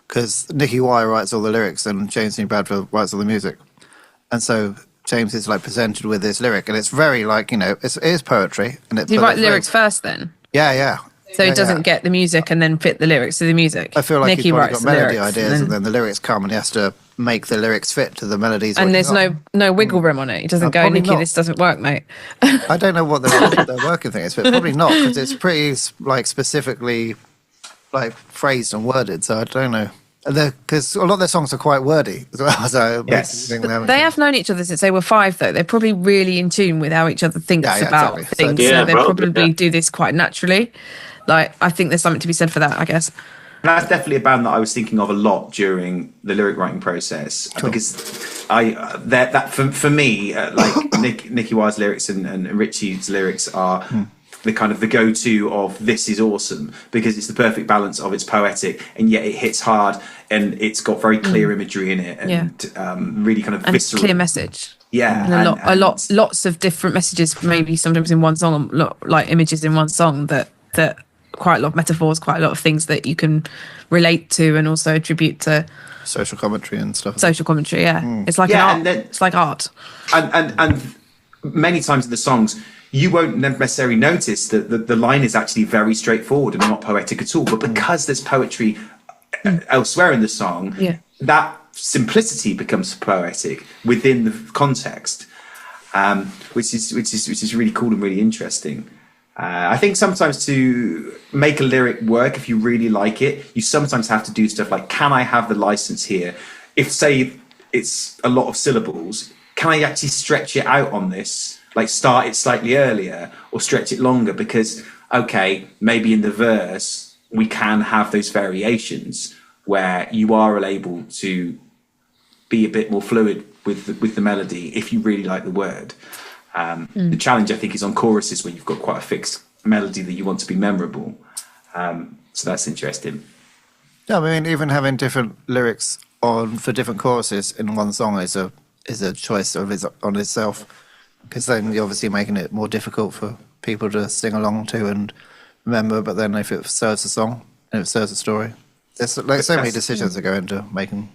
because Nicky Y writes all the lyrics and James Dean Bradfield writes all the music, and so James is like presented with this lyric, and it's very like it is poetry. And
do you write lyrics first then?
Yeah.
So it doesn't get the music and then fit the lyrics to the music.
I feel like
Nicky
he's probably
writes
got melody
lyrics,
ideas, and then the lyrics come, and he has to make the lyrics fit to the melodies.
And there's no wiggle room on it. He doesn't go, Nicky, this doesn't work, mate.
I don't know what their working thing is, but probably not, because it's pretty like specifically like phrased and worded. So I don't know. Because a lot of their songs are quite wordy as well. So
they have known each other since they were 5, though. They're probably really in tune with how each other thinks about things. So they probably do this quite naturally. Like, I think there's something to be said for that, I guess.
And that's definitely a band that I was thinking of a lot during the lyric writing process, because for me, like Nicky Y's lyrics and Richie's lyrics are the kind of the go-to of this is awesome, because it's the perfect balance of it's poetic and yet it hits hard and it's got very clear imagery in it and really kind of visceral.
Clear message.
Yeah,
and lots of different messages, maybe sometimes in one song, like images in one song that quite a lot of metaphors, quite a lot of things that you can relate to and also attribute to
social commentary and stuff.
It's like an art. It's like art.
And many times in the songs, you won't necessarily notice that the line is actually very straightforward and not poetic at all. But because there's poetry elsewhere in the song, that simplicity becomes poetic within the context, which is really cool and really interesting. I think sometimes to make a lyric work, if you really like it, you sometimes have to do stuff like, can I have the license here? If, say, it's a lot of syllables, can I actually stretch it out on this? Like start it slightly earlier or stretch it longer? Because, okay, maybe in the verse, we can have those variations where you are able to be a bit more fluid with the melody if you really like the word. The challenge, I think, is on choruses where you've got quite a fixed melody that you want to be memorable. So that's interesting.
Yeah, I mean, even having different lyrics for different choruses in one song is a choice on itself. because then you're obviously making it more difficult for people to sing along to and remember. But then if it serves the song and it serves the story, there's like so many decisions that go into making,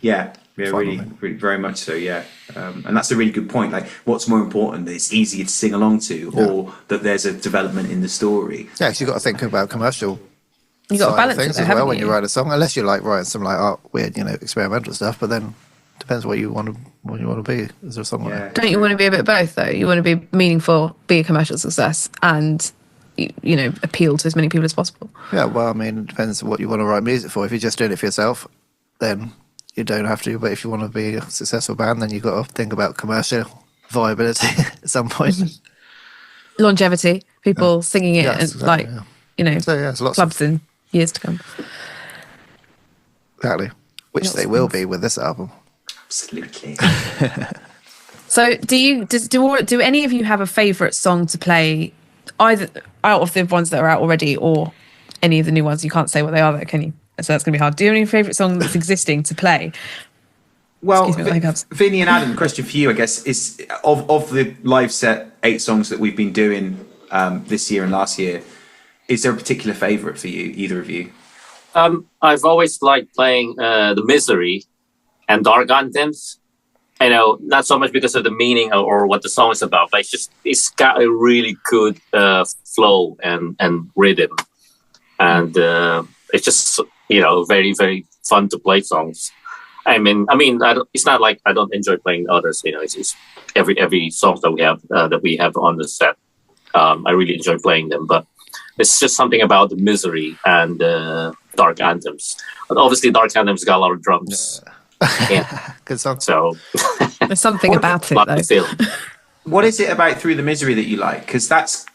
Yeah, really, very much so. Yeah, and that's a really good point. Like, what's more important that it's easier to sing along to, or that there's a development in the story?
Yeah, because you've got to think about commercial.
You got to balance
things
it,
as
haven't
well when
you?
you write a song, unless you like writing some like weird, experimental stuff. But then depends what you want to be as a songwriter.
Don't you want to be a bit of both though? You want to be meaningful, be a commercial success, and appeal to as many people as possible.
Yeah, well, I mean, it depends what you want to write music for. If you're just doing it for yourself, then you don't have to. But if you want to be a successful band, then you've got to think about commercial viability at some point.
Longevity, people singing it,
Yes,
and
exactly, So yeah, it's lots
clubs in years to come.
Exactly, which they will be with this album.
Absolutely.
So, do any of you have a favourite song to play, either out of the ones that are out already, or any of the new ones? You can't say what they are, though, can you? So that's going to be hard. Do you have any favourite song that's existing to play?
Well,
Excuse me,
Vinny and Adam, question for you, I guess, is of the live set 8 songs that we've been doing this year and last year, is there a particular favourite for you, either of you?
I've always liked playing The Misery and Dark Anthems. Not so much because of the meaning or what the song is about, but it's got a really good flow and rhythm, and it's just very, very fun to play songs. It's not like I don't enjoy playing others. It's just every song that we have on the set. I really enjoy playing them, but it's just something about The Misery and Dark Anthems. And obviously, Dark Anthems got a lot of drums. Yeah.
Good song.
So
There's something about it, though.
What is it about Through the Misery that you like? Because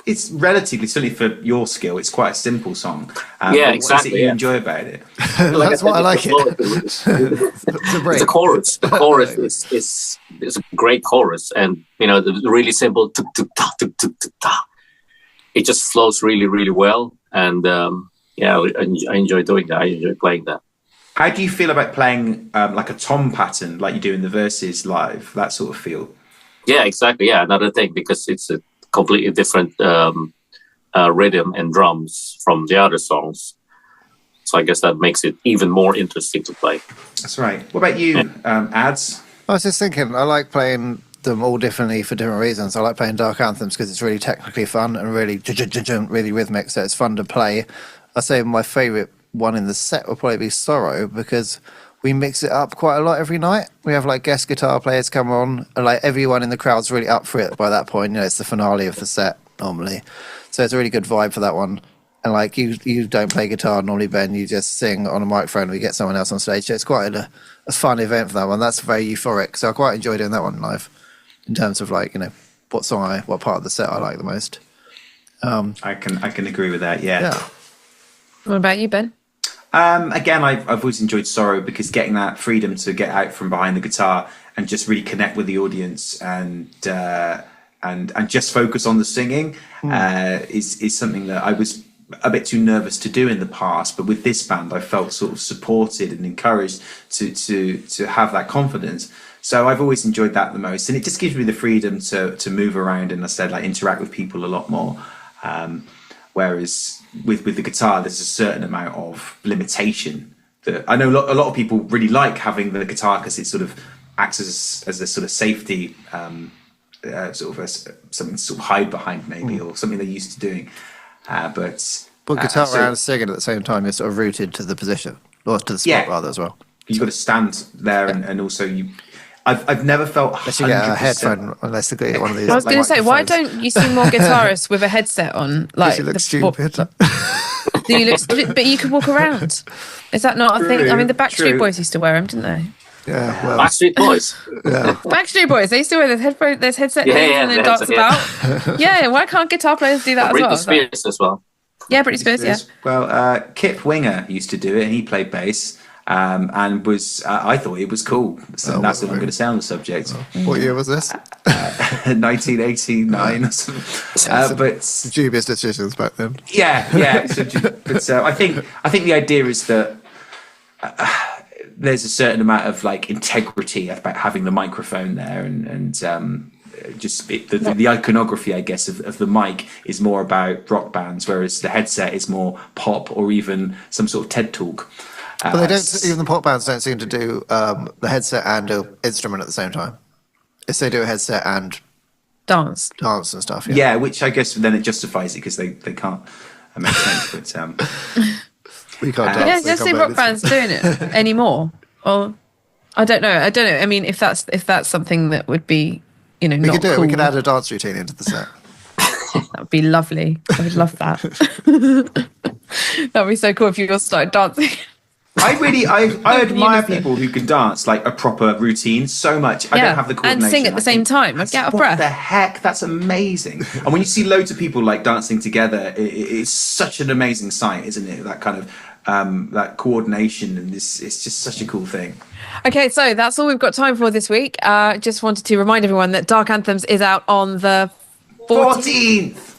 it's relatively, certainly for your skill, it's quite a simple song.
Yeah,
What
exactly.
is it you enjoy about it?
That's why I like it.
The chorus. The chorus is a great chorus, and the really simple tuk, tuk, ta, tuk, tuk, tuk, ta. It just flows really, really well, and I enjoy doing that. I enjoy playing that.
How do you feel about playing like a tom pattern, like you do in the verses live? That sort of feel.
Yeah, exactly. Yeah, another thing, because it's a completely different rhythm and drums from the other songs. So I guess that makes it even more interesting to play.
That's right. What about you, Ads?
I was just thinking, I like playing them all differently for different reasons. I like playing Dark Anthems because it's really technically fun and really rhythmic, so it's fun to play. I say my favourite one in the set will probably be Sorrow, because we mix it up quite a lot every night. We have like guest guitar players come on, and like everyone in the crowd's really up for it by that point. It's the finale of the set normally, so it's a really good vibe for that one. And like you don't play guitar normally, Ben. You just sing on a microphone. We get someone else on stage. So it's quite a fun event for that one. That's very euphoric. So I quite enjoy doing that one live. In terms of like what part of the set I like the most.
I can agree with that. Yeah.
What about you, Ben?
Again, I've always enjoyed Sorrow, because getting that freedom to get out from behind the guitar and just really connect with the audience and just focus on the singing is something that I was a bit too nervous to do in the past. But with this band, I felt sort of supported and encouraged to have that confidence. So I've always enjoyed that the most, and it just gives me the freedom to move around and, I said, like interact with people a lot more. Whereas with the guitar, there's a certain amount of limitation that I know a lot of people really like having the guitar, because it sort of acts as a sort of safety, sort of something to sort of hide behind maybe, or something they're used to doing. But
guitar and singing at the same time, you're sort of rooted to the position, or to the spot rather as well.
You've got to stand there, and also I've never felt 100%.
Unless you get a headphone, unless you get one of these.
I was going to say, why don't you see more guitarists with a headset on? Like,
you look stupid.
Do you look? But you could walk around. Is that not a thing? I mean, the Backstreet Boys used to wear them, didn't they?
Yeah, well,
Backstreet Boys.
Yeah.
Backstreet Boys. They used to wear those headset and then dance about. Yeah, why can't guitar players do that as well?
Britney Spears as well.
Yeah, Britney Spears. Yeah.
Well, Kip Winger used to do it, and he played bass. And was I thought it was cool. So that's what I'm going to say on the subject.
What year was this?
1989 or something. But
dubious decisions back then.
Yeah. So I think the idea is that there's a certain amount of like integrity about having the microphone there, and the iconography, I guess, of the mic is more about rock bands, whereas the headset is more pop or even some sort of TED talk.
But they don't. Even the pop bands don't seem to do the headset and an instrument at the same time. It's they do a headset and
dance
and stuff.
Yeah, which I guess then it justifies it because they can't make sense. But
we can't dance.
Yeah, just see rock bands doing it anymore. Or I don't know. I mean, if that's something that would be,
we
not
could do
cool,
it. We could add a dance routine into the set.
that would be lovely. I would love that. That would be so cool if you all started dancing.
I admire people who can dance like a proper routine so much. I don't have the coordination.
And sing at the same time. I'd get out of breath.
What the heck? That's amazing. And when you see loads of people like dancing together, it's such an amazing sight, isn't it? That kind of that coordination, and it's just such a cool thing.
Okay, so that's all we've got time for this week. Just wanted to remind everyone that Dark Anthems is out on the 14th.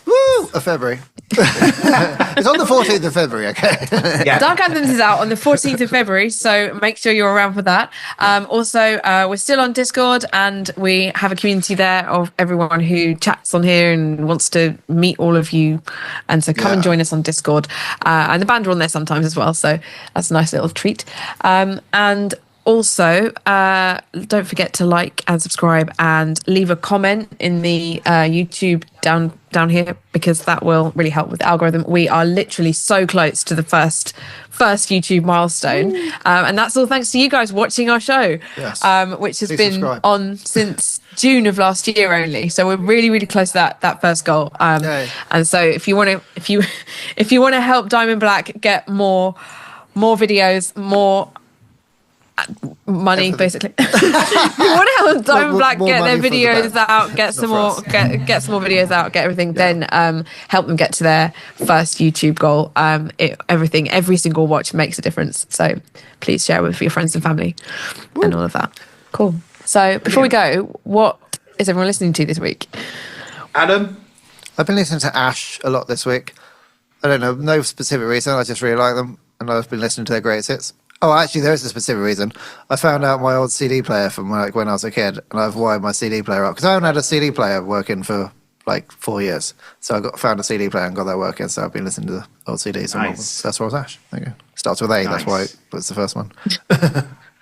Woo! Of February. It's on the 14th of February, okay?
Yeah.
Dark Anthems is out on the 14th of February, so make sure you're around for that. Also, we're still on Discord, and we have a community there of everyone who chats on here and wants to meet all of you. And so come and join us on Discord. And the band are on there sometimes as well, so that's a nice little treat. And also, don't forget to like and subscribe and leave a comment in the YouTube down here, because that will really help with the algorithm. We are literally so close to the first YouTube milestone, and that's all thanks to you guys watching our show, which has been subscribe. On since June of last year only. So we're really, really close to that first goal. And so if you want to help Diamond Black get more videos, more money, basically. You want to help Diamond Black get their videos out, get some more videos out, get everything, then help them get to their first YouTube goal. Every single watch makes a difference, so please share with your friends and family. And all of that. Cool. So before we go, what is everyone listening to this week?
Adam?
I've been listening to Ash a lot this week. I don't know, no specific reason, I just really like them, and I've been listening to their greatest hits. Oh, actually, there is a specific reason. I found out my old CD player from when I was a kid, and I've wired my CD player up because I haven't had a CD player working for like 4 years. So I found a CD player and got that working. So I've been listening to the old CDs.
Nice.
That's why I was Ash. There you go. Starts with A. Nice. That's why it was the first one.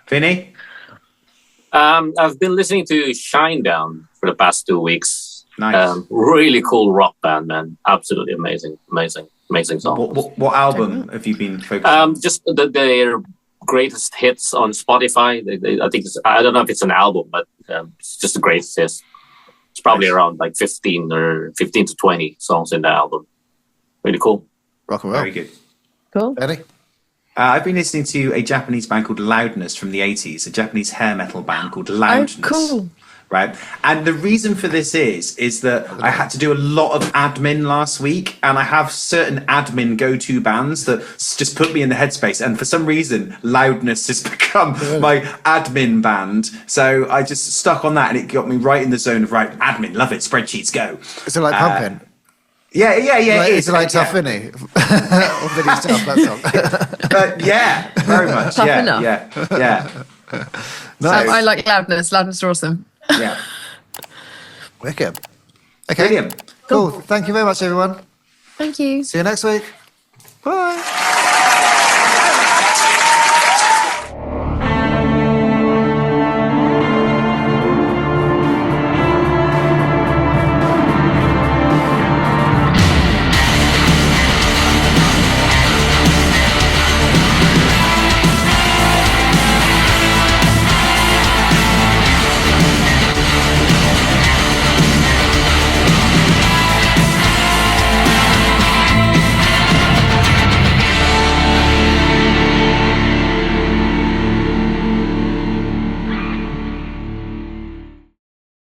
Vinny?
I've been listening to Shinedown for the past 2 weeks.
Nice.
Really cool rock band, man. Absolutely amazing song.
What album have you been focusing on?
Just their greatest hits on Spotify. I think I don't know if it's an album, but it's just the greatest hits. It's probably around like 15 to 20 songs in the album. Really cool.
Rock and roll.
Very good.
Cool.
Eddie?
I've been listening to a Japanese band called Loudness from the 80s, a Japanese hair metal band called Loudness.
Oh, cool.
Right. And the reason for this is that I had to do a lot of admin last week, and I have certain admin go-to bands that just put me in the headspace. And for some reason, Loudness has become my admin band. So I just stuck on that, and it got me right in the zone of admin, love it, spreadsheets, go.
Is it like pumping?
Yeah, it is.
Is it like Tough Vinny? Or Vinny's Tough, that song.
Yeah, very much.
Tough
yeah,
enough.
Yeah.
Nice. I like Loudness. Loudness are awesome.
Yeah.
Wicked. Okay.
Brilliant.
Cool. Thank you very much, everyone.
Thank you.
See you next week. Bye.